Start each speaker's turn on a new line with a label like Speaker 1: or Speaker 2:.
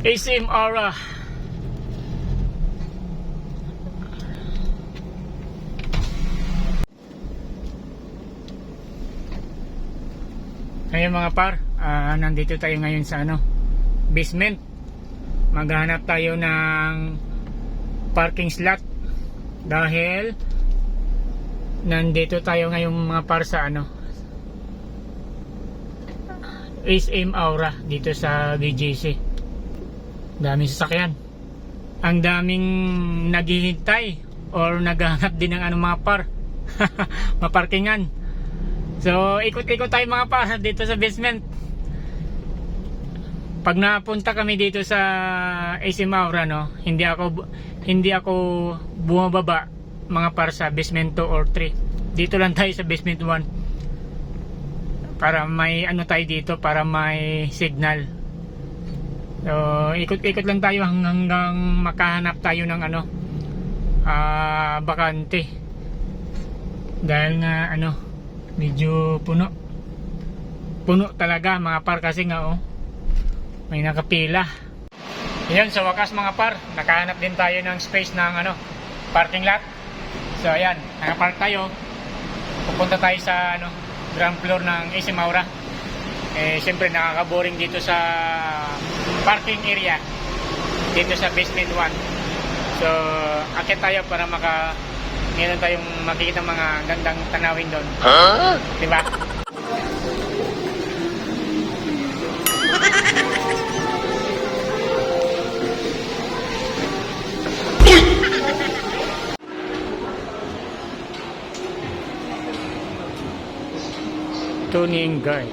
Speaker 1: SM Aura. Ngayon mga par, nandito tayo ngayon sa basement. Maghanap tayo ng parking slot dahil nandito tayo ngayon mga par sa SM Aura dito sa BGC. Daming sasakyan, ang daming naghihintay or naghahanap din ng mga par maparkingan. So ikot-ikot tayo mga par dito sa basement. Pag napunta kami dito sa SM Aura, hindi ako bumababa mga par sa basement 2 or 3. Dito lang tayo sa basement 1 para may tayo dito, para may signal. So ikot-ikot lang tayo hanggang makahanap tayo ng bakante, dahil nga medyo puno talaga mga par, kasi nga may nakapila. Ayan, sa wakas mga par, nakahanap din tayo ng space ng parking lot. So ayan, nakapark tayo. Pupunta tayo sa ground floor ng SM Aura. Siyempre nakaka-boring dito sa parking area dito sa basement 1. So akit tayo para meron tayong makikita mga gandang tanawin doon. Diba? Tuning guy.